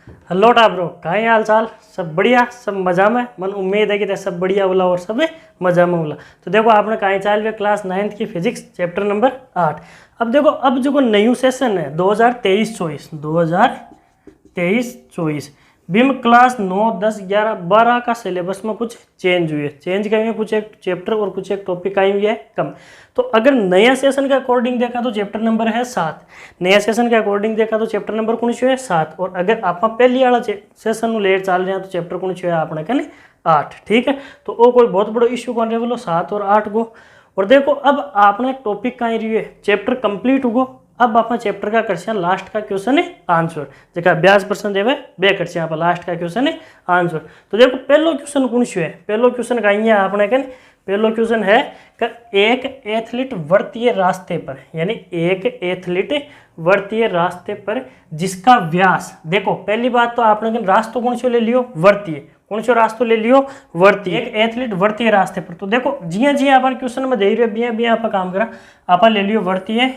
Hello टाब्रो, का हाल चाल? सब बढ़िया, सब मजा में। मन उम्मीद है कि सब बढ़िया होला और सब मजा में होला। तो देखो आपने कहीं चाल वे क्लास 9th की फिजिक्स चैप्टर नंबर 8। अब देखो अब जो न्यू सेशन है 2023-24 बिम क्लास 9, 10, 11, 12 का सिलेबस में कुछ चेंज हुई है। चेंज कहीं कुछ एक चैप्टर और कुछ एक टॉपिक आई हुई है कम। तो अगर नया सेशन के अकॉर्डिंग देखा तो चैप्टर नंबर है 7। नया सेशन के अकॉर्डिंग देखा तो चैप्टर नंबर कौन है 7। और अगर आप पहली वाला सेशन लेट चल रहे हैं तो चैप्टर कौन है आपने कहने 8। ठीक है, तो वो कोई बहुत बड़ा इश्यू कौन रहे बोलो 7 और 8 को। और देखो अब आपने टॉपिक कहीं रही है चैप्टर कंप्लीट हो। अब आप चैप्टर का करछे लास्ट का क्वेश्चन है आंसर जगह 20% देवे बे करछे आप लास्ट का क्वेश्चन है आंसर। तो देखो पहलो क्वेश्चन कौन से है? पहलो क्वेश्चन कहीं है आपने कहने पहलो क्वेश्चन है कि एक एथलीट वर्तीय रास्ते पर, यानी एक एथलीट वर्तीय रास्ते पर जिसका व्यास, देखो पहली बात तो आपने कहने रास्ता कौन से ले लियो वर्तीय, कौन सा रास्ता ले लियो वर्तीय। एक एथलीट वर्तीय रास्ते पर, तो देखो जिया जिया अपन क्वेश्चन में दे रहे बिया बिया आप काम करा आप ले लियो वर्तीय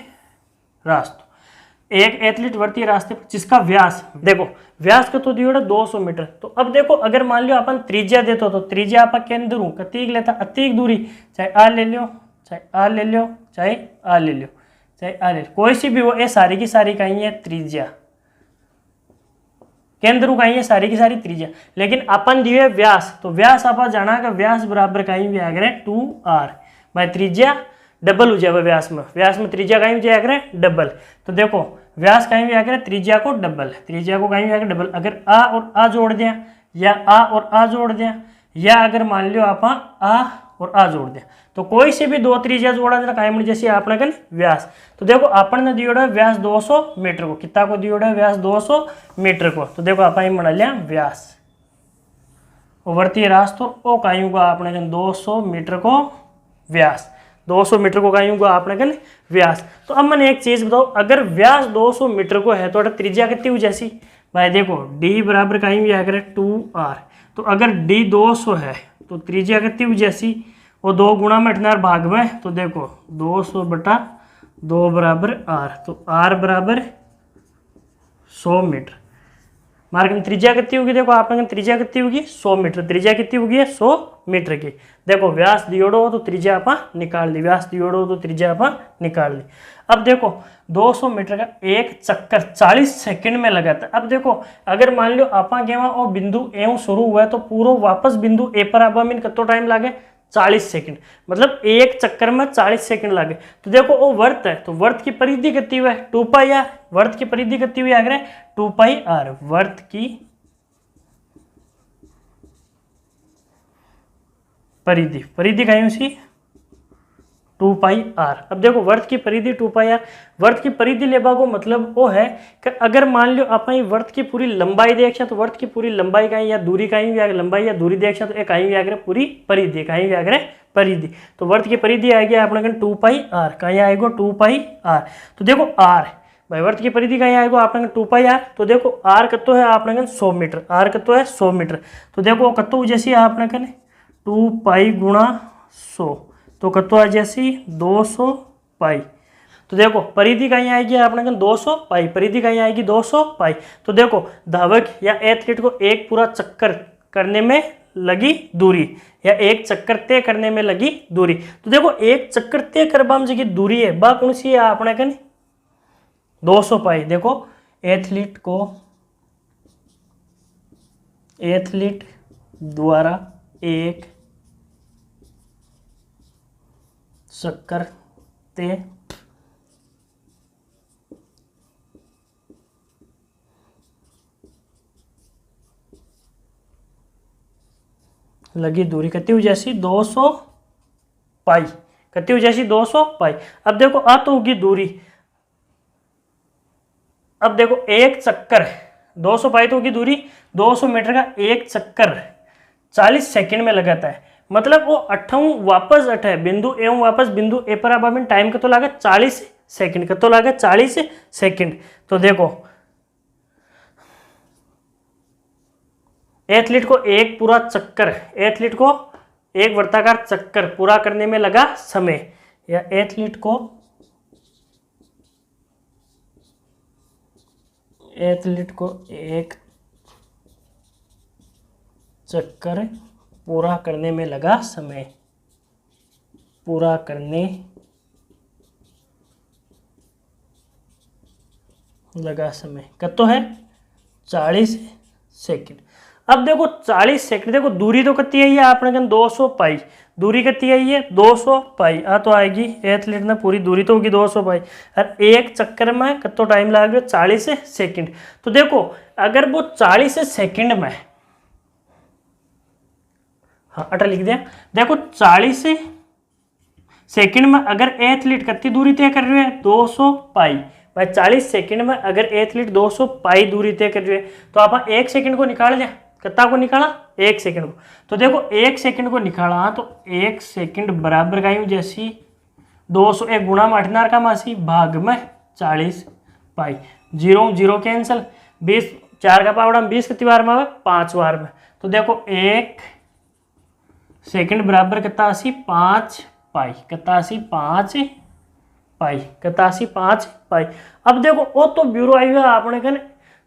रास्ता। एक एथलीट वर्तीय रास्ते पर जिसका व्यास, देखो व्यास का तो दियो 200 मीटर। तो अब देखो अगर मान लियो अपन त्रिज्या देते तो त्रिज्या आप केंद्र हूं कतीक लेता अतीक दूरी, चाहे आ ले लियो चाहे आ ले लियो चाहे आ ले लियो चाहे आ ले, कोई सी भी वो ये सारी की सारी कहीं है त्रिज्या, केंद्र कहीं है सारी की सारी त्रिज्या। लेकिन अपन दिए व्यास, तो व्यास आप जाना का व्यास बराबर कहीं भी आ गए 2r भाई त्रिज्या डबल हो जाए व्यास में त्रिज्या कहीं भी जाया करे डबल। तो देखो व्यास कहीं भी आकर त्रिज्या को डबल, त्रिज्या को कहीं भी आकर डबल। अगर आ और आ जोड़ दिया या आ और आ जोड़ दिया, या अगर मान लियो आप आ और आ जोड़ दिया, तो कोई से भी दो त्रिज्या जोड़ा देना कहीं जैसे आपने कन व्यास। तो देखो अपन ने दियोड़ा व्यास 200 मीटर को, कितना को दियोड़ा व्यास 200 मीटर को। तो देखो आप बना लिया व्यास वर्तीय रास्ता ओ कहीं होगा आपने कन 200 मीटर को व्यास, 200 मीटर को कहीं होगा आपने कन व्यास। तो अब मैंने एक चीज बताओ, अगर व्यास 200 मीटर को है तो त्रिज्या कितनी हो जैसी भाई, देखो d बराबर कहीं भी आकर 2r। तो अगर d 200 है तो त्रिज्या कितनी हो जैसी, वो 2 गुणा में हटना भाग में, तो देखो 200 बटा 2 बराबर r, तो r बराबर 100 मीटर। मार्ग में त्रिज्या कितनी होगी, देखो आपने त्रिज्या कितनी होगी 100 मीटर, त्रिज्या कितनी होगी 100 मीटर की। देखो व्यास दियोड़ो तो त्रिज्या आप निकाल ली, व्यास दियोड़ो तो त्रिज्या आप निकाल ली। अब देखो 200 मीटर का एक चक्कर 40 सेकंड में लगाता है। अब देखो अगर मान लो आप गेवा और बिंदु ए शुरू हुआ है तो पूरा वापस बिंदु ए पर आबा में कितना टाइम लागे 40 सेकंड, मतलब एक चक्कर में 40 सेकंड लागे। तो देखो वो वर्त है, तो वर्त की परिधि कितनी हुआ है 2 पाई आर, वर्त की परिधि कितनी हुई आगे 2 पाई आर, वर्त की परिधि, परिधि कहीं उसी 2 पाई आर। अब देखो वर्त की परिधि 2 पाई आर, वर्त की परिधि लेबा को मतलब वो है कि अगर मान लो आप वर्त की पूरी लंबाई देखें तो वर्त की पूरी लंबाई कहीं या दूरी कहीं भी आगे, लंबाई या दूरी देखें तो कहीं भी आगे पूरी परिधि, कहीं भी आगे परिधि। तो वर्त की परिधि आएगी अपने 2 पाई आर, कहीं आएगा 2 पाई आर। तो देखो आर भाई वर्त की परिधि कहीं आएगा आपने 2 पाई आर। तो देखो आर कत्तो है आपने 100 मीटर, आर कत्तो है 100 मीटर। तो देखो कत्तो जैसी आपने कन 2 पाई गुणा 100, तो कत्तो आ जैसी 200 पाई। तो देखो परिधि कहीं आएगी आपने 200 पाई, परिधि कहीं आएगी 200 पाई। तो देखो धावक या एथलीट को एक पूरा चक्कर करने में लगी दूरी या एक चक्कर तय करने में लगी दूरी। तो देखो एक चक्कर तय करबा में जो दूरी है बा कौन सी है आपने कन 200 पाई। देखो एथलीट को, एथलीट द्वारा एक चक्कर तय लगी दूरी कितनी हुई जैसी 200 पाई, कितनी हुई जैसी 200 पाई। अब देखो आ तो होगी दूरी, अब देखो एक चक्कर 200 पाई तो होगी दूरी, 200 मीटर का एक चक्कर 40 सेकंड में लगाता है, मतलब वो अठाऊ वापस अठे बिंदु ए वापस बिंदु ए पर आबा में टाइम कतो लागे 40 सेकंड, कतो लागे 40 सेकंड। तो देखो एथलीट को एक पूरा चक्कर, एथलीट को एक वर्ताकार चक्कर पूरा करने में लगा समय, या एथलीट को एक चक्कर पूरा करने में लगा समय, पूरा करने लगा समय कतो है 40 सेकंड। अब देखो 40 सेकंड, देखो दूरी तो कितनी आई है आपने कहा 200 पाई, दूरी कितनी आई है 200 पाई, आ तो आएगी एथलीट ने पूरी दूरी तो होगी 200 पाई, और एक चक्कर में कितना टाइम लग रहा है 40 सेकंड। तो देखो अगर वो 40 सेकंड में, हाँ अटा लिख दिया, देखो 40 सेकंड में अगर एथलीट कितनी दूरी तय कर रहे हैं 200 पाई, भाई 40 सेकंड में अगर एथलीट 200 पाई दूरी तय कर रहे हैं तो आप 1 सेकंड को निकाल लिया, कितना को निकाला 1 सेकंड को। तो देखो 1 सेकंड को निकाला तो 1 सेकंड बराबर का जैसी 200 एक गुणा में 8 का मासी भाग में 40 पाई, 0 0 कैंसल, 20 4 का पावड़ा 20 कितनी बार में 5 बार में। तो देखो 1 सेकंड बराबर कितना 5 पाई, कितना 5 पाई, कितना 5 पाई। अब देखो वो तो ब्यूरो आई हुआ आपने कहने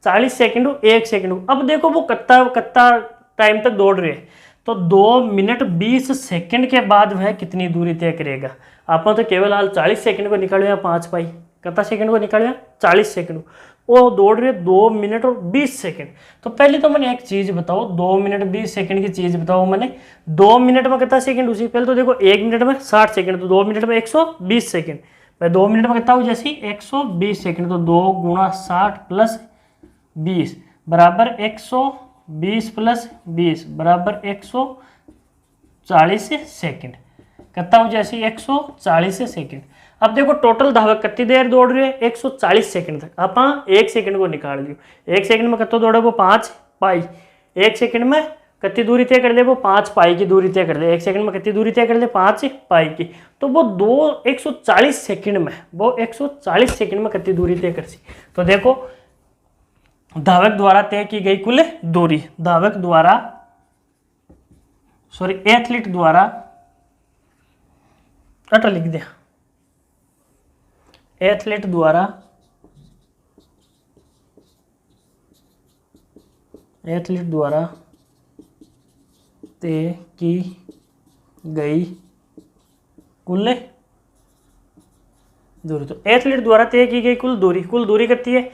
40 सेकंड 1 सेकंड। अब देखो वो कितना टाइम तक दौड़ रहे हैं, तो 2 मिनट 20 सेकंड के बाद वह कितनी दूरी तय करेगा। आप तो केवल हाल 40 सेकंड को निकाल 5 पाई, कितना सेकंड को निकाल 40 सेकंड, वो दौड़ रहे 2 मिनट और 20 सेकंड। तो पहले तो मैंने एक चीज़ बताओ, 2 मिनट 20 सेकंड की चीज़ बताओ मैंने, 2 मिनट में कितना सेकंड उसी, पहले तो देखो 1 मिनट में 60 सेकंड, तो 2 मिनट में 120 सेकंड, भाई 2 मिनट में कितना हो जैसी 120 सेकंड, तो 2 गुणा 60 प्लस 20 बराबर 120 प्लस 20 बराबर 140 सेकंड, कितना हो जैसी 140 सेकंड। अब देखो टोटल धावक कितनी देर दौड़ रहे हैं 140 सेकंड तक, आप 1 सेकंड को निकाल लियो, 1 सेकंड में कितना दौड़े वो 5 पाई, 1 सेकंड में कितनी दूरी तय कर दे वो 5 पाई की दूरी तय कर दे, 1 सेकंड में कितनी दूरी तय कर दे 5 पाई की, तो वो 140 सेकंड में, वो 140 सेकंड में कितनी दूरी तय कर सी। तो देखो धावक द्वारा तय की गई कुल दूरी, धावक द्वारा सॉरी एथलीट द्वारा, अटा लिख दिया, एथलीट द्वारा तय की गई कुल दूरी। तो एथलीट द्वारा तय की गई कुल दूरी कितनी है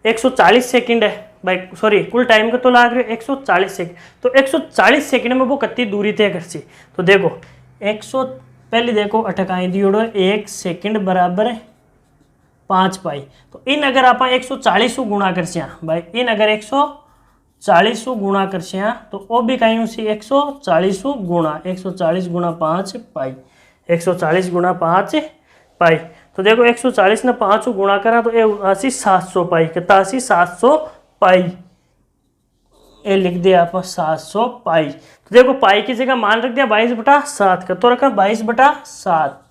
140 सेकंड है भाई, सॉरी कुल टाइम का तो लाग रहे 140 सेकंड, तो 140 सेकंड में वो कितनी दूरी तय कर सी। तो देखो 100 पहले देखो अटकाई दी 1 सेकंड बराबर है 5 पाई, तो इन अगर आप 140 गुणा कर भाई, इन अगर 140 गुणा कर तो वो भी कहीं उसी 140 गुणा 140 गुणा 5 पाई, 140 गुणा 5 पाई। तो देखो 140 ने 5 गुणा करा तो ये 700 पाई, कितना 700 पाई, ये लिख दिया आप 700 पाई। तो देखो पाई की जगह मान रख दिया 22/7 का, तो रखा 22/7,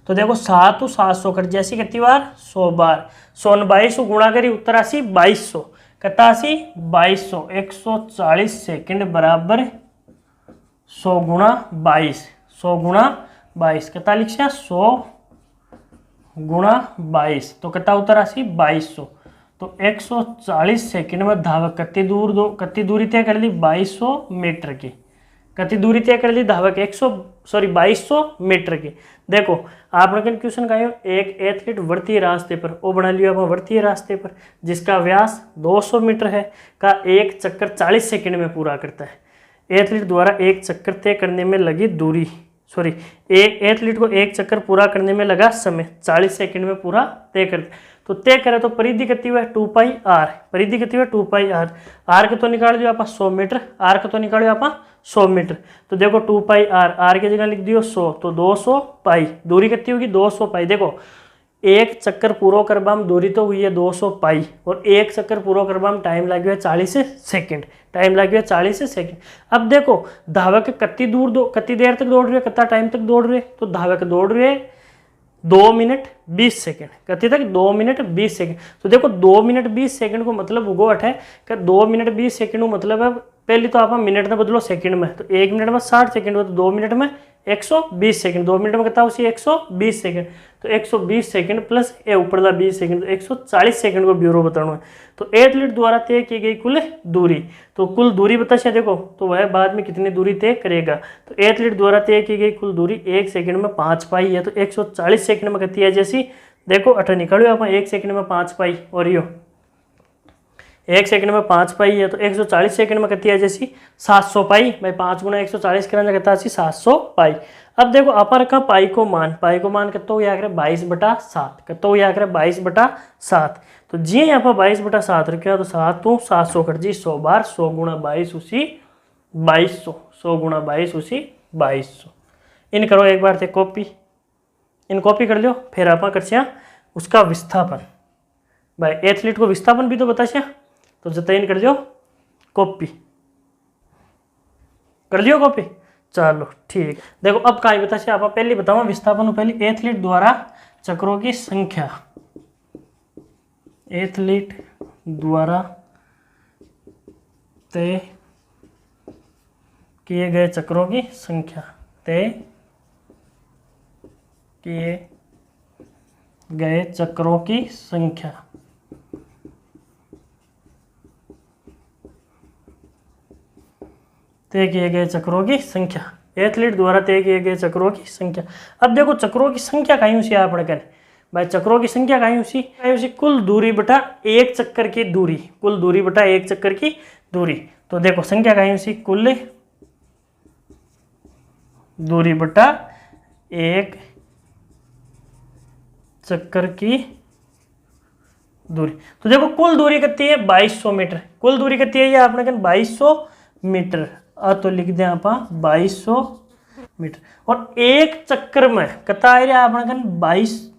तो देखो 7 700 कर जैसी कितनी बार 100 बार, 100 ने 22 गुणा करी उत्तर 2200, कितना 2200, 140 सेकंड बराबर 100 गुणा 22, 100 गुणा 22 कितना लिख 100 गुणा 22, तो कितना उत्तर 2200। तो 140 सेकंड में धावक कितनी दूरी तय कर ली 2200 मीटर की, कितनी दूरी तय कर ली धावक 2200 मीटर की। देखो आपने क्वेश्चन का एक एथलीट वर्तीय रास्ते पर, वो बना लिया वर्तीय रास्ते पर जिसका व्यास 200 मीटर है का एक चक्कर 40 सेकंड में पूरा करता है। एथलीट द्वारा एक चक्कर तय करने में लगी दूरी, सॉरी एक एथलीट को एक चक्कर पूरा करने में लगा समय 40 सेकंड में पूरा तय करते, तो तय करें तो परिधि कितनी हुआ 2 पाई आर, परिधि कितनी हुआ 2 पाई आर, आर के तो निकाल दियो आप 100 मीटर, आर के तो निकाल दियो आप 100 मीटर। तो देखो 2 पाई आर, आर की जगह लिख दियो 100, तो 200 पाई, दूरी कितनी होगी 200 पाई। देखो एक चक्कर पूरा करवा में दूरी तो हुई है 200 पाई, और एक चक्कर पूरा करवा में टाइम लग गया 40 सेकंड, टाइम लग गया 40 सेकंड। अब देखो धावक कितनी देर तक दौड़ रहे हैं, कितना टाइम तक दौड़ रहे हैं, तो धावक दौड़ रहे हैं 2 मिनट 20 सेकंड, कितने तक 2 मिनट 20 सेकंड। तो देखो 2 मिनट 20 सेकंड को मतलब उगो है कि 2 मिनट 20 सेकंड को मतलब है, पहले तो आप मिनट में बदलो सेकंड में, तो 1 मिनट में 60 सेकंड हो, तो 2 मिनट में 120 सेकंड, 2 मिनट में कितना उसी 120 सेकंड, तो 120 सेकंड प्लस ए ऊपर 20 सेकंड, तो 140 सेकंड को ब्यूरो बताना है। तो एथलीट द्वारा तय की गई कुल दूरी, तो कुल दूरी बता देखो, तो वह बाद में कितनी दूरी तय करेगा। तो एथलीट द्वारा तय की गई कुल दूरी 1 सेकंड में 5 पाई है, तो 140 सेकंड में कितनी है जैसी देखो 8 निकालो आप 1 सेकंड में 5 पाई, और यो 1 सेकंड में 5 पाई है, तो 140 सेकंड में कितनी है जैसी 700 पाई, भाई 5 गुना 140 करना कितना 700 पाई। अब देखो अपर का पाई को मान कितना हो गया 22/7, कितना हो गया 22/7, तो जी यहाँ पर 22/7 रखा तो 7 तो 700 कर जी 100 बार, 100 गुणा 22 उसी 2200, 100 गुणा 22 उसी 2200। इन करो एक बार थे कॉपी, इन कॉपी कर लो, फिर आप कर उसका विस्थापन, भाई एथलीट को विस्थापन भी तो बता, तो जतन कर लियो कॉपी, कर लियो कॉपी, चलो ठीक। देखो अब कहीं बता आप पहले बताओ विस्थापन, पहले एथलीट द्वारा चक्रों की संख्या, एथलीट द्वारा तय किए गए चक्रों की संख्या, तय किए गए चक्रों की संख्या, तय किए गए चक्रों की संख्या, एथलीट द्वारा तय किए गए चक्रों की संख्या। अब देखो चक्रों की संख्या कहीं उसी आप पढ़कर, भाई चक्रों की संख्या कहीं उसी कुल दूरी बटा एक चक्कर की दूरी, कुल दूरी बटा एक चक्कर की दूरी, तो देखो संख्या कहीं उसी कुल दूरी बटा एक चक्कर की दूरी। तो देखो कुल दूरी कितनी है 2200 मीटर, कुल दूरी कितनी है ये आपने कहा 2200 मीटर, तो लिख दें आप 2200 मीटर। और एक चक्कर में कितना आ रहा आपने कहा 22,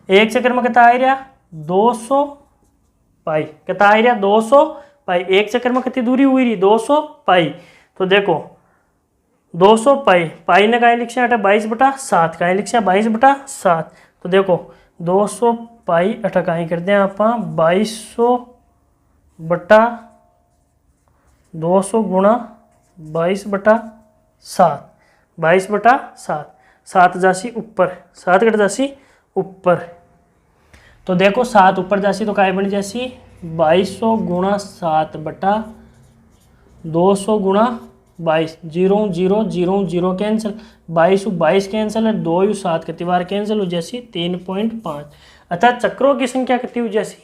एक चक्कर में कितना आ रहा 200 पाई, कितना आ रहा 200 पाई, एक चक्कर में कितनी दूरी हुई रही 200 पाई। तो देखो 200 पाई, पाई ने कहीं लिखा है 22/7, कहीं लिखा 22/7, तो देखो 200 पाई अठा कहीं करते हैं आप 2200 गुणा 22/7, 22/7, 7 जासी ऊपर, 7 कट जासी ऊपर, तो देखो 7 ऊपर जासी तो काय बन जासी 2200 गुणा 7/200 गुणा 22, 0 0 0 0 कैंसिल, 22 कैंसिल है, 2 7 कितनी बार कैंसिल हो जैसी 3.5, अर्थात चक्रों की संख्या कितनी हो जैसी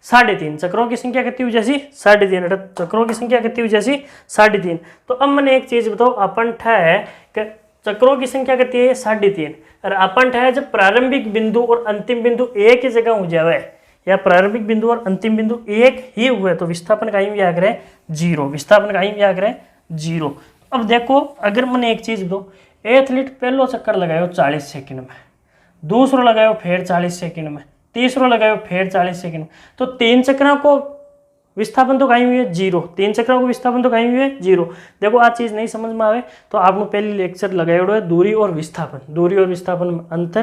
3.5, चक्रों की संख्या कितनी हो जैसी 3.5, अर्थात चक्रों की संख्या कितनी हो जैसी 3.5। तो अब मैंने एक चीज बताओ, अपन है कि चक्रों की संख्या कितनी है 3.5, और अपन है जब प्रारंभिक बिंदु और अंतिम बिंदु एक ही जगह हो जाए, या प्रारंभिक बिंदु और अंतिम बिंदु एक ही हुए, तो विस्थापन का ही याद रहे 0, विस्थापन का ही याद रहे 0। अब देखो अगर मैंने एक चीज दो, एथलीट पहलो चक्कर लगायो 40 सेकंड में, दूसरो लगायो फिर 40 सेकंड में, तीसरो लगायो फिर 40 सेकंड में, तो 3 चक्रों को विस्थापन तो कहीं हुई है 0, 3 चक्रों को विस्थापन तो कहीं हुई है 0। देखो आ चीज नहीं समझ में आवे तो आपने पहले लेक्चर लगायो है दूरी और विस्थापन, दूरी और विस्थापन में अंतर,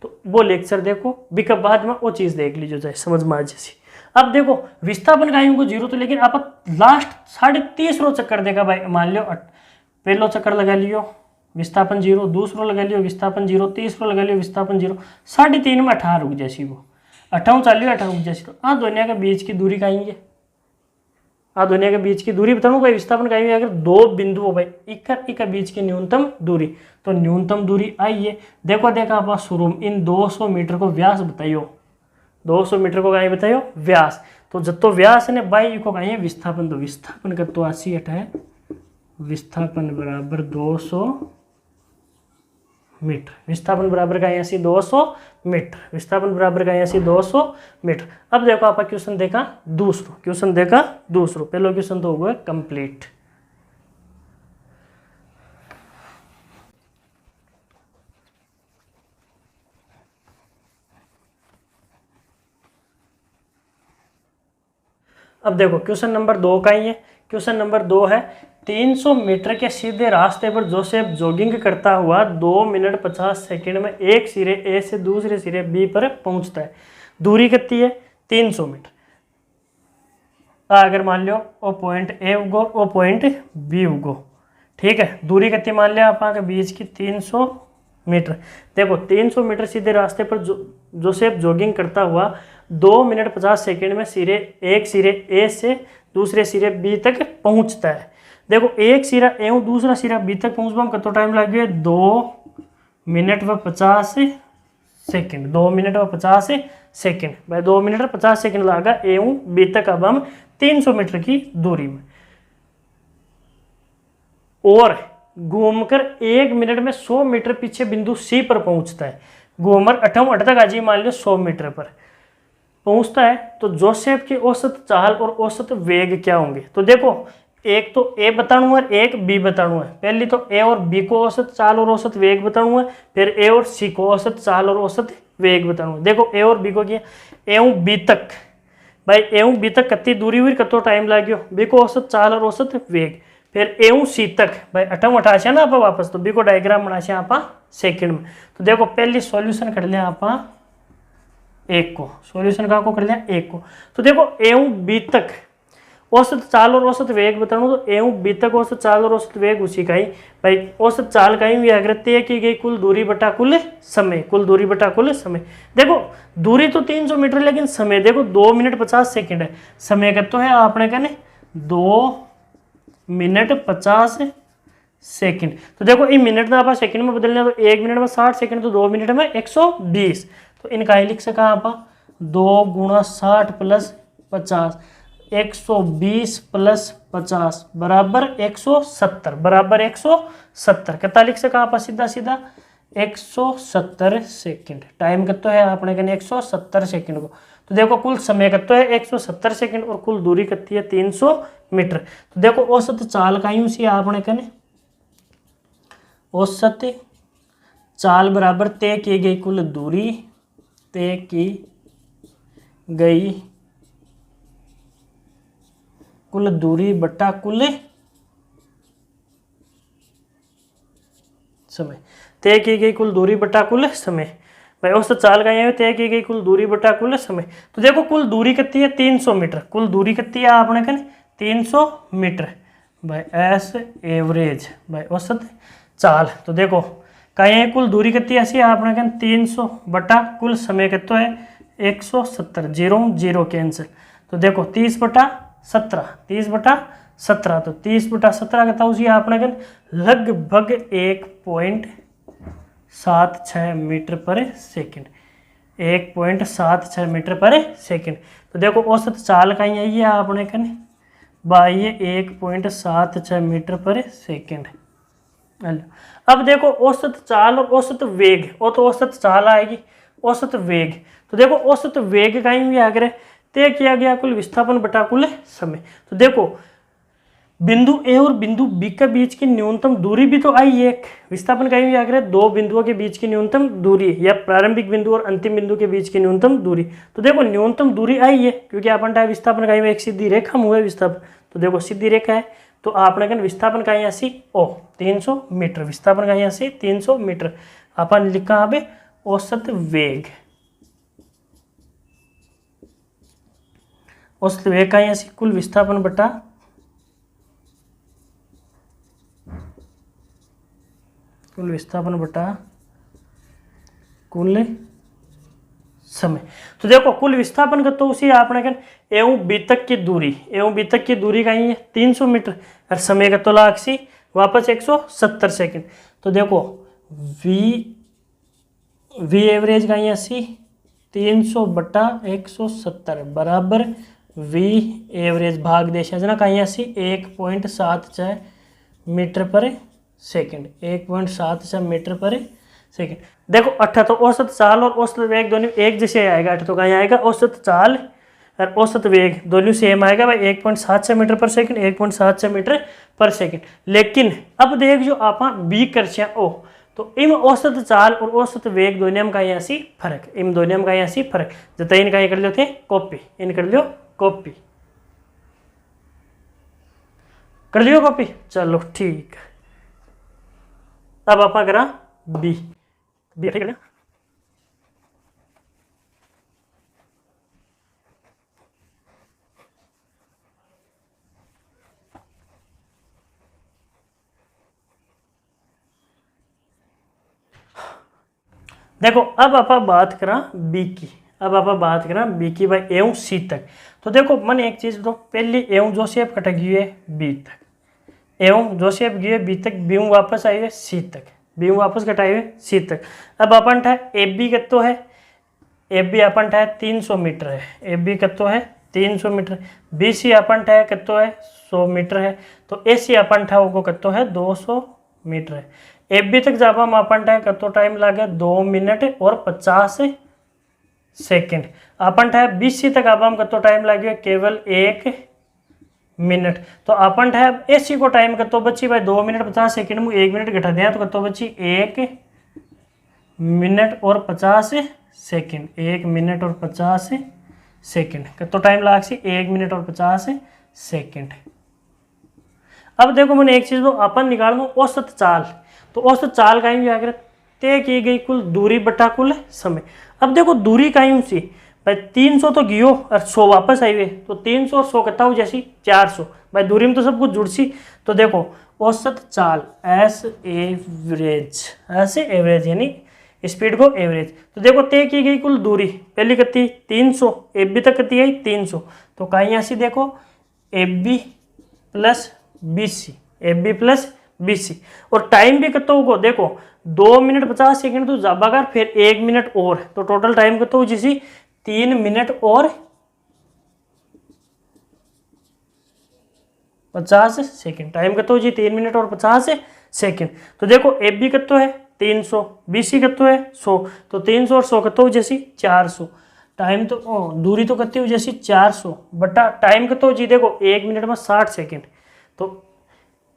तो वो लेक्चर देखो बिकब बाद में वो चीज देख लीजिए जाए समझ में आ जैसी। अब देखो विस्थापन कहीं को 0, तो लेकिन आप लास्ट 3.5 चक्कर देगा भाई, मान लो पहलो चक्कर लगा लियो विस्थापन 0, दूसरो लगा लियो विस्थापन 0, तीसरो लगा लियो विस्थापन 0, 3.5 में 18 रुक जैसी, वो 18 चालियो 18 रुक जैसी, तो आ दुनिया के बीच की दूरी कहीं है, आ दुनिया के बीच की दूरी बताऊँ भाई, विस्थापन कहीं अगर 2 बिंदु हो भाई इका बीच की न्यूनतम दूरी, तो न्यूनतम दूरी आई है। देखो आप शुरू में इन 200 मीटर को व्यास बताइयो, 200 मीटर को कहीं बताइयो व्यास, तो जब तो व्यास है बाई को कहीं विस्थापन, तो विस्थापन का तो 80 है, विस्थापन बराबर 200 मीटर, विस्थापन बराबर का यहाँ से 200 मीटर, विस्थापन बराबर का यहाँ से 200 मीटर। अब देखो आप क्वेश्चन देखा दूसरो, क्वेश्चन देखा दूसरो, पहलो क्वेश्चन तो हो गया कंप्लीट। अब देखो क्वेश्चन नंबर 2 का ही है, क्वेश्चन नंबर 2 है 300 मीटर के सीधे रास्ते पर जोसेफ जॉगिंग करता हुआ 2 मिनट 50 सेकंड में एक सिरे ए से दूसरे सिरे बी पर पहुंचता है, दूरी कितनी है 300 मीटर। अगर मान लो वो पॉइंट ए उगो वो पॉइंट बी उगो, ठीक है। दूरी कितनी मान लिया आप के बीच की 300 मीटर। देखो 300 मीटर सीधे रास्ते पर जोसेफ जॉगिंग करता हुआ 2 मिनट 50 सेकंड में एक सिरे ए से दूसरे सिरे बी तक पहुंचता है। देखो एक सिरा ए दूसरा सिरा बी तक पहुंचवा कितना टाइम लग गया 2 मिनट व 50 सेकंड। 2 मिनट व 50 सेकंड भाई 2 मिनट और 50 सेकंड लगा ए बी तक। अब हम 300 मीटर की दूरी में और घूमकर 1 मिनट में 100 मीटर पीछे बिंदु सी पर पहुंचता है। घूमकर अठम तक आज मान लो 100 मीटर पर पहुंचता है। तो जोसेफ की औसत चाल और औसत वेग क्या होंगे? तो देखो एक तो ए बताणु है, एक बी बताणु है। पहली तो ए और बी को औसत चाल और औसत वेग बताणु है, फिर ए और सी को औसत चाल और औसत वेग बताणु है। देखो ए और बी को किया, ए बी तक भाई ए बी तक कितनी दूरी हुई, कितना टाइम लाग्यो, बी को औसत चाल और औसत वेग। फिर ए सी तक भाई अठम अठाशा ना आप वापस, तो बी को डायग्राम बनाशा आप सेकंड में। तो देखो पहली सॉल्यूशन कर लिया आप एक को, सॉल्यूशन का को कर लिया एक को। तो देखो ए बी तक औसत चाल और औसत वेग बताऊं तो ए बी तक औसत चाल और औसत वेग उसी का ही भाई औसत चाल का ही व्याकृत तय की गई कुल दूरी बटा कुल समय, कुल दूरी बटा कुल समय। देखो दूरी तो 300 मीटर लेकिन समय देखो 2 मिनट 50 सेकंड है। समय कितना है आपने कहने 2 मिनट 50 सेकंड। तो देखो इन मिनट ना आप सेकंड में बदलना तो 1 मिनट में 60 सेकंड, तो 2 मिनट में 120। तो इनका ही लिख सका आप 2 गुणा 60 प्लस 50, 120 प्लस 50 बराबर 170, बराबर 170 कितना लिख सका आप सीधा सीधा 170 सेकंड। टाइम कितना है आपने कहने 170 सेकंड को। तो देखो कुल समय कितना है 170 सेकंड और कुल दूरी कितनी है 300 मीटर। तो देखो औसत चाल का यूं सी आपने कहने औसत चाल बराबर तय की गई कुल दूरी, तय की गई कुल दूरी बटा कुल समय, तय की गई कुल दूरी बटा कुल समय। भाई औसत चाल का ये तय की गई कुल दूरी बटा कुल समय। तो देखो कुल दूरी कितनी है 300 मीटर, कुल दूरी कितनी है आपने कहने 300 मीटर भाई एस एवरेज भाई औसत चाल। तो देखो कहीं कुल दूरी कितनी ऐसी है आपने कहने 300 बटा कुल समय कितना है 170, 0 0 कैंसिल। तो देखो 30 बटा 17, 30 बटा 17, तो 30 बटा 17 कितना उसी आपने कहने लगभग 1.76 मीटर पर सेकंड, 1.76 मीटर पर सेकंड। तो देखो औसत चाल का ही है आपने कहने भाई ये 1.76 मीटर पर सेकंड। अब देखो औसत चाल और औसत वेग, वो तो औसत चाल आएगी, औसत वेग। तो देखो औसत वेग का ही आगे तय किया गया कुल विस्थापन बटा कुल समय। तो देखो बिंदु ए और बिंदु बी के बीच की न्यूनतम दूरी भी तो आई एक, विस्थापन का ही आगे दो बिंदुओं के बीच की न्यूनतम दूरी या प्रारंभिक बिंदु और अंतिम बिंदु के बीच की न्यूनतम दूरी। तो देखो न्यूनतम दूरी आई है क्योंकि अपन टाइम विस्थापन का एक सीधी रेखा हुआ है विस्थापन। तो देखो सीधी रेखा है तो आपने कहना विस्थापन का यहाँ सी ओ 300 मीटर, विस्थापन का यहाँ सी 300 मीटर। अपन लिखा अब औसत वेग, औसत वेग का यहाँ सी कुल विस्थापन बटा कुल विस्थापन बटा कुल समय। तो देखो कुल विस्थापन का तो उसी आपने कहना एवं बी तक की दूरी, एवं बी तक की दूरी का ही है 300 मीटर और समय का तो लाख सी वापस 170 सेकंड। तो देखो वी एवरेज का यहाँ सी 300 बटा 170 बराबर वी एवरेज भाग देश ना का यहाँ सी 1.76 मीटर पर सेकंड, 1.76 मीटर पर सेकंड। देखो 8 तो औसत चाल और औसत वेग दोनों एक जैसे आएगा। 8 तो कहीं आएगा औसत चाल और औसत वेग दोनों सेम आएगा भाई 1.76 मीटर पर सेकंड, 1.76 मीटर पर सेकंड। लेकिन अब देख जो आप बी कर ओ तो इन औसत चाल और औसत वेग दोनों का यहाँ सी फर्क, इन दोनों का यहाँ सी फर्क जता इनका ये कर लो थे कॉपी, इन कर लियो कॉपी, कर लियो कॉपी। चलो ठीक, अब आप करा बी, बी ठीक है। देखो अब आप बात करा बी की, अब आप बात करा बी की भाई एवं सी तक। तो देखो मन एक चीज तो पहली एवं जो शेप कट गई है बी तक, एवं जो शेप गई है बी तक, बी वापस आई है सी तक, बी वापस कटाई हुई सी तक। अब अपन है ए बी कत्तो है, ए बी अपन है 300 मीटर है, ए बी कत्तो है 300 मीटर, बी सी अपन है कत्तो है 100 मीटर है, तो ए सी अपन है वो कत्तो है 200 मीटर है। ए बी तक जब हम अपन है कत्तो टाइम लगे 2 मिनट और 50 सेकंड, अपन है बी सी तक अब हम कत्तो टाइम लगे केवल 1 मिनट। तो अपन है ए सी को टाइम कत्तो बची भाई 2 मिनट 50 सेकंड में 1 मिनट घटा दिया तो कत्तो बची 1 मिनट और 50 सेकंड, 1 मिनट और 50 सेकंड कत्तो टाइम लाग सी 1 मिनट और 50 सेकंड। अब देखो मैंने एक चीज दो अपन निकाल दो औसत चाल, तो औसत चाल का ही आकर तय की गई कुल दूरी बटा कुल समय। अब देखो दूरी का ही सी भाई 300 तो गियो और 100 वापस आई हुए, तो 300 और 100 कितना हो जैसी 400, भाई दूरी में तो सब कुछ जुड़ सी। तो देखो औसत चाल एस एवरेज, ऐसे एवरेज यानी स्पीड को एवरेज। तो देखो तय की गई कुल दूरी पहली कितनी 300, ए बी तक कितनी आई 300, तो कहीं ऐसी देखो A B plus B C, A B plus B C, और टाइम भी कितना होगा देखो 2 मिनट 50 सेकंड तो जाबागर फिर 1 मिनट और, तो टोटल टाइम कितना हो जिसी 3 मिनट और 50 सेकंड, टाइम कितना हो जी 3 मिनट और 50 सेकंड। तो देखो ए बी कितना है 300, बी सी कितना है 100, तो 300 और 100 कितना हो जैसी 400, टाइम तो दूरी तो कितनी हो जैसी 400 बटा टाइम कितना हो जी देखो 1 मिनट में 60 सेकंड, तो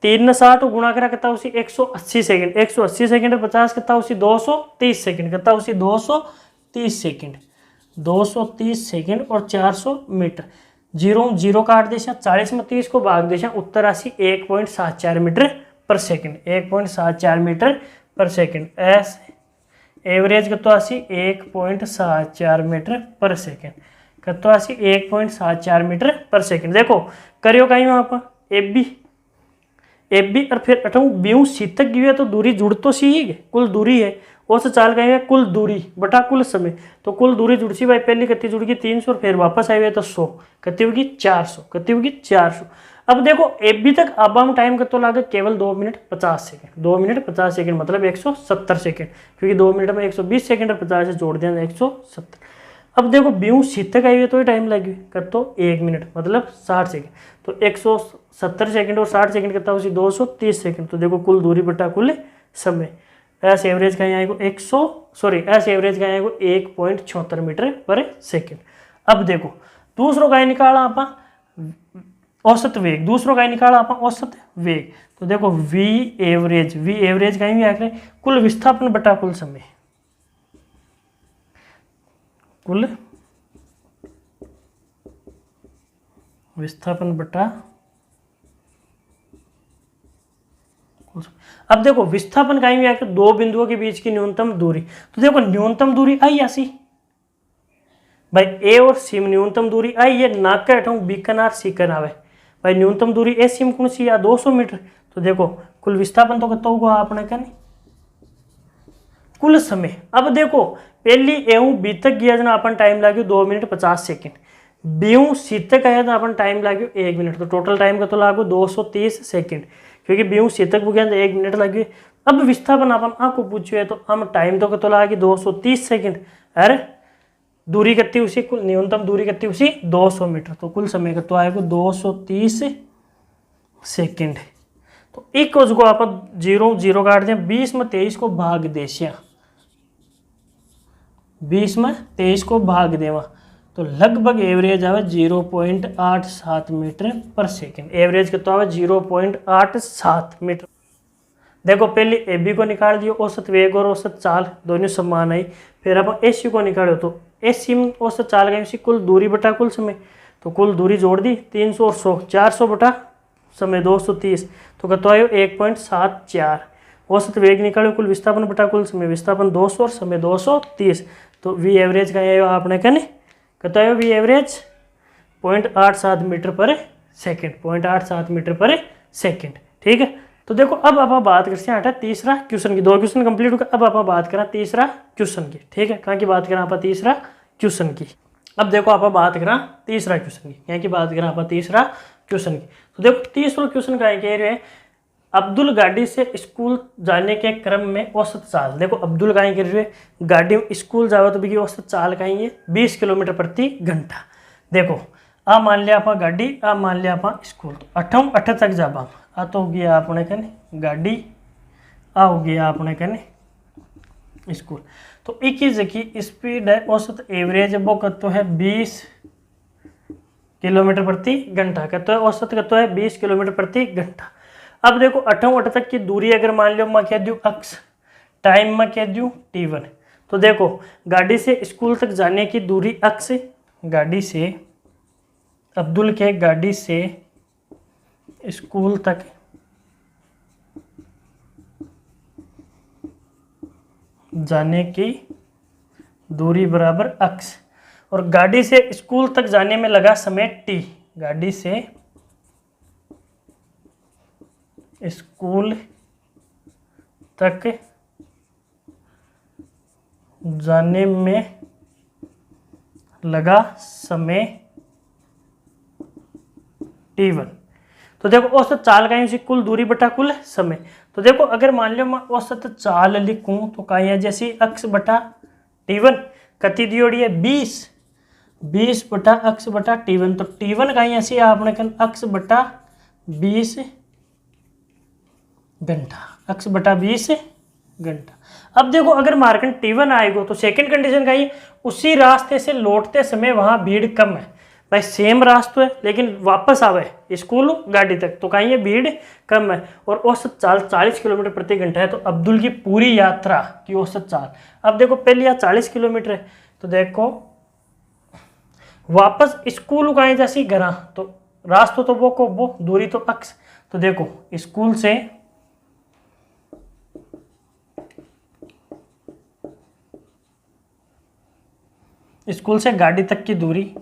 3 ने 60 गुणा करा कितना उसी 180 सेकंड, 180 सेकंड 50 कितना उसी 230 सेकंड, कितना उसी 230 सेकंड, 230 सेकंड और 400 मीटर। जीरो जीरो काट देशा 40 में 30 को भाग देशा उत्तर राशि 1.74 मीटर पर सेकंड, 1.74 मीटर पर सेकंड। एस एवरेज कितना आसी 1.74 मीटर पर सेकंड, कितना आसी 1.74 मीटर पर सेकंड। देखो करियो कहीं वहाँ पर ए बी और फिर अठाऊ बीऊ सी तक गई है, तो दूरी जुड़ तो सी ही कुल दूरी है, उस चाल कहीं है कुल दूरी बटा कुल समय, तो कुल दूरी जुड़ सी भाई पहली कितनी जुड़ गई 300 और फिर वापस आई हुई तो 100, कितनी होगी 400, कितनी होगी 400। अब देखो ए बी तक अब हम टाइम कितना लागे केवल 2 मिनट 50 सेकंड, 2 मिनट 50 सेकंड मतलब 170 सेकंड, क्योंकि 2 मिनट में 120 सेकंड और 50 से जोड़ दिया 170। अब देखो बीऊ सी तक आई हुई तो ही टाइम लगी कर तो 1 मिनट मतलब 60 सेकंड, तो 170 सेकंड और 60 सेकंड कितना उसी 230 सेकंड। तो देखो कुल दूरी बटा कुल समय, एस एवरेज का यहाँ आएगा एस एवरेज का आएगा 1.76 मीटर पर सेकंड। अब देखो दूसरों का निकाला आप औसत वेग, दूसरों का निकाला आप औसत वेग, तो देखो वी एवरेज का ही आकर कुल विस्थापन बटा कुल समय, कुल विस्थापन बटा। अब देखो विस्थापन का ही आकर दो बिंदुओं के बीच की न्यूनतम दूरी, तो देखो न्यूनतम दूरी आई ऐसी भाई ए और सी में न्यूनतम दूरी आई है, नाक का हटाऊं बी का नार सी का नाव है भाई, न्यूनतम दूरी ए सी में कौन सी या 200 मीटर। तो देखो कुल विस्थापन तो कितना होगा आपने का नहीं कुल समय। अब देखो पहली एवं बी तक गया जना अपन टाइम लागू 2 मिनट 50 सेकंड, बीऊ सी तक आया था अपन टाइम लागू 1 मिनट, तो टोटल टाइम का तो लागू 230 सेकंड, क्योंकि बीऊ सी तक गया 1 मिनट लगे। अब विस्थापन अपन आपको पूछे तो हम टाइम तो कतो लागे 230 सेकंड, अरे दूरी कितनी उसी कुल न्यूनतम दूरी कितनी उसी 200 मीटर, तो कुल समय का तो आएगा 230 सेकंड। तो एक को आप जीरो जीरो काट दें, 20 में 23 को भाग देशिया, 20 में 23 को भाग देवा, तो लगभग एवरेज आवे 0.87 मीटर पर सेकंड, एवरेज कितना आवे 0.87 मीटर। देखो पहले ए बी को निकाल दियो, औसत वेग और औसत चाल दोनों समान आई, फिर आप ए सी को निकालो तो ए सी में औसत चाल गई कुल दूरी बटा कुल समय, तो कुल दूरी जोड़ दी 300 और 100, 400 बटा समय 230, तो कितना आयो 1.74। औसत वेग निकालो कुल विस्थापन बटा कुल समय, विस्थापन 200 और समय 230, तो वी एवरेज का आयो आपने कहने कितना आयो वी एवरेज 0.87 मीटर पर सेकंड, 0.87 मीटर पर सेकंड। ठीक है, तो देखो अब आप बात करते हैं तीसरा क्वेश्चन की। 2 क्वेश्चन कंप्लीट हो गए। अब आप बात करा तीसरा क्वेश्चन की। ठीक है, कहाँ की बात करा आप तीसरा क्वेश्चन की। अब देखो आप बात करा तीसरा क्वेश्चन की, यहाँ की बात करा आप तीसरा क्वेश्चन की। तो देखो तीसरा क्वेश्चन का कह रहे हैं अब्दुल गाड़ी से स्कूल जाने के क्रम में औसत चाल। देखो अब्दुल कहीं कर रहे गाड़ी में स्कूल जाओ तो भी औसत चाल कहीं है 20 किलोमीटर प्रति घंटा। देखो आ मान लिया आप गाड़ी, आ मान लिया आप स्कूल, तो अठ तक जाबा आ तो हो गया अपने कने गाड़ी, आ हो गया अपने कने स्कूल। तो एक ही की स्पीड है औसत एवरेज वो कतो है 20 किलोमीटर प्रति घंटा, कतो है औसत कतो है 20 किलोमीटर प्रति घंटा। अब देखो अठ तक की दूरी अगर मान लो मैं कह दूँ अक्स, टाइम में कह दूँ t1। तो देखो गाड़ी से स्कूल तक जाने की दूरी अक्स, गाड़ी से अब्दुल के गाड़ी से स्कूल तक जाने की दूरी बराबर अक्स, और गाड़ी से स्कूल तक जाने में लगा समय t। गाड़ी से स्कूल तक जाने में लगा समय t1। तो देखो औसत चाल का यूँ कुल दूरी बटा कुल समय। तो देखो अगर मान लो मैं औसत चाल लिखूं तो कहीं है जैसी अक्स बटा t1 कति दियोड़ी है 20 बटा अक्स बटा t1। तो t1 कहीं ऐसी आपने कन अक्स बटा 20 घंटा, अक्स बटा 20 घंटा। अब देखो अगर मार्कन t1 आएगा तो सेकंड कंडीशन का ही उसी रास्ते से लौटते समय वहां भीड़ कम है। भाई सेम रास्ता है लेकिन वापस आवे स्कूल गाड़ी तक तो कहीं ये भीड़ कम है, और औसत चाल 40 किलोमीटर प्रति घंटा है। तो अब्दुल की पूरी यात्रा की औसत चाल, अब देखो पहले यहाँ 40 किलोमीटर है, तो देखो वापस स्कूल कहीं जैसी घर, तो रास्ता तो वो दूरी तो अक्स। तो देखो स्कूल से गाड़ी तक की दूरी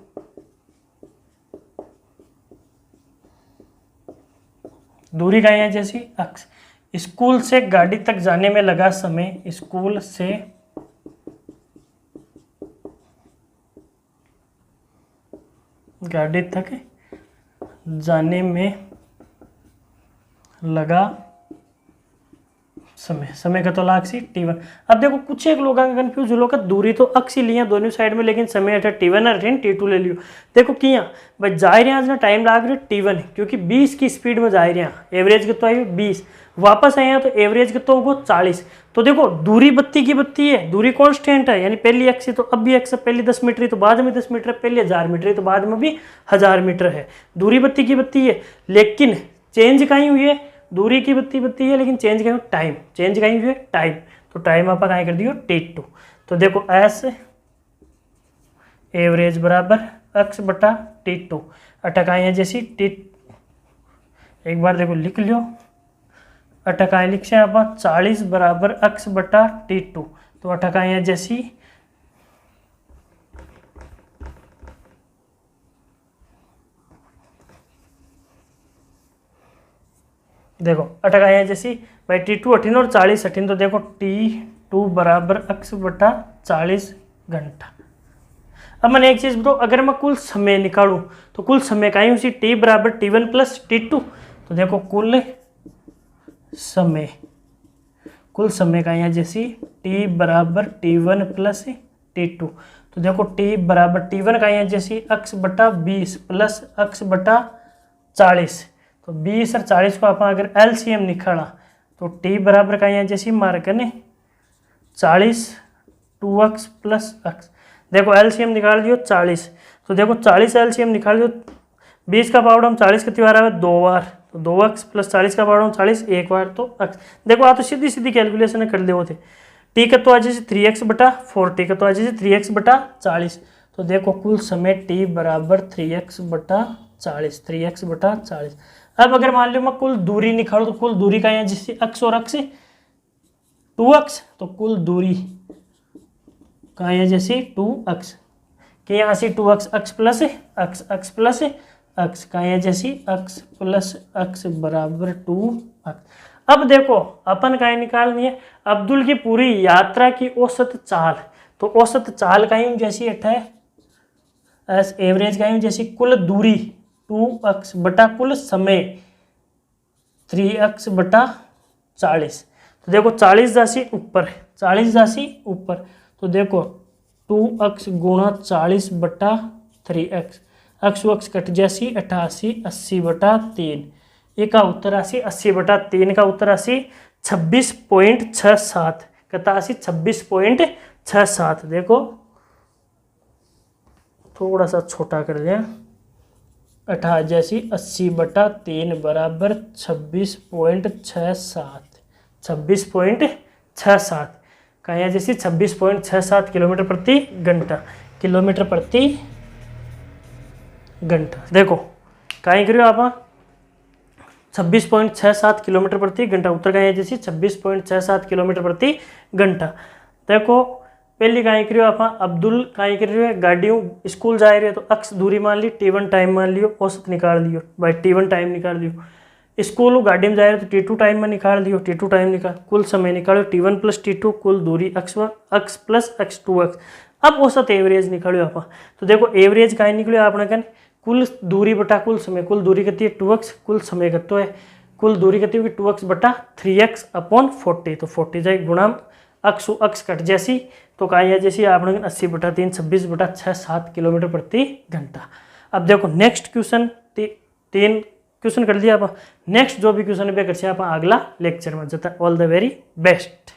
कहीं है जैसी अक्स। स्कूल से गाड़ी तक जाने में लगा समय, स्कूल से गाड़ी तक जाने में लगा समय का तो लाग सी t1। अब देखो कुछ एक लोग कंफ्यूज हो लोग दूरी तो अक्स ही लिया दोनों साइड में, लेकिन समय अठा t1 और t2 ले लियो। देखो किया भाई जा रहे हैं टाइम लाग रहा है t1 क्योंकि 20 की स्पीड में जा रहे हैं, एवरेज कितना है 20, वापस आए हैं तो एवरेज कितना होगा 40। तो देखो दूरी बत्ती की बत्ती है, दूरी कॉन्स्टेंट है, यानी पहली एक्स तो अब भी एक्स, पहले 10 मीटर तो बाद में 10 मीटर, पहले 1000 मीटर तो बाद में भी 1000 मीटर है। दूरी बत्ती की बत्ती है, लेकिन चेंज कहीं हुई है, दूरी की बत्ती है लेकिन चेंज कहीं टाइम, चेंज कहीं हुई है टाइम। तो टाइम आप कहीं कर दियो t2। तो देखो एस एवरेज बराबर एक्स बटा t2, अटकाएँ है जैसी टी, एक बार देखो लिख लियो, अटकाएँ लिख से आप 40 बराबर एक्स बटा t2। तो अटकाएँ है जैसी देखो अटकाएँ है जैसी भाई t2 18 और 40 18, तो देखो t2 बराबर एक्स बटा 40 घंटा। अब मैंने एक चीज़ बताओ, अगर मैं कुल समय निकालूं तो कुल समय का ही उसी t बराबर t1 प्लस t2। तो देखो कुल समय का यहाँ जैसी t बराबर t1 प्लस t2। तो देखो t बराबर t1 का यहाँ जैसी x बटा 20 प्लस x बटा 40। तो 20 और 40 को आप अगर LCM निकाला तो t बराबर का यहाँ जैसी मार्क है 40 2x प्लस x। देखो LCM निकाल दियो 40, तो देखो 40 LCM निकाल दियो, 20 का पावर हम 40 कितनी बार आवे 2 बार, तो 2x प्लस 40 का पावर हम 40 एक बार, तो x। देखो आप तो सीधी सीधी कैलकुलेशन कर ले थे। t का तो आ जैसे 3x बटा 4, t का तो आ जैसे 3x बटा 40। तो देखो कुल समय t बराबर 3x बटा 40, 3x बटा 40। अब अगर मान लो मैं कुल दूरी निकालूँ तो कुल दूरी का यहाँ जैसे x और x 2x, तो कुल दूरी का यहाँ जैसे 2x के यहाँ से 2x x plus x plus x का यहाँ जैसी x प्लस x बराबर 2x। अब देखो अपन का निकालनी है अब्दुल की पूरी यात्रा की औसत चाल। तो औसत चाल का जैसी है एस एवरेज का जैसी कुल दूरी 2x बटा कुल समय 3x बटा 40। तो देखो 40 जासी ऊपर 40 जासी ऊपर, तो देखो 2x गुणा 40 बटा 3x, x वक्स कट जैसी 88 80 बटा 3, ये का उत्तर आसी 80 बटा 3 का उत्तर आसी 26.67 कता आसी 26.67। देखो थोड़ा सा छोटा कर दिया 88 जैसी 80 बटा 3 बराबर 26.67 26.67 कहीं जैसी 26.67 किलोमीटर प्रति घंटा, किलोमीटर प्रति घंटा। देखो कहीं करियो आप 26.67 किलोमीटर प्रति घंटा, उत्तर कहीं जैसी 26.67 किलोमीटर प्रति घंटा। देखो पहली कहीं करियो आप अब्दुल कहीं करियो गाड़ियों स्कूल जा रही है, तो अक्स दूरी मान ली, T1 टाइम मान लियो, औसत निकाल लियो भाई, T1 टाइम निकाल लियो। स्कूल गाड़ी में जा रहे तो T2 टाइम में निकाल लियो, T2 टाइम निकाल, कुल समय निकालो T1 प्लस T2 कुल दूरी x प्लस x2x। अब औसत एवरेज निकालो आप। तो देखो एवरेज कहीं निकलो आपने कन कुल दूरी बटा कुल समय, कुल दूरी कितनी है 2x, कुल समय कितना है, कुल दूरी कितनी होगी 2x बटा 3x अपॉन 40। तो 40 जाए गुणा अक्स कट जैसी, तो कहीं है जैसी आपने 80 बटा 3 26 बटा 67 किलोमीटर प्रति घंटा। अब देखो नेक्स्ट क्वेश्चन 3 क्वेश्चन कर लिया आप। नेक्स्ट जो भी क्वेश्चन है कर आप अगला लेक्चर में जाता है। All the very best.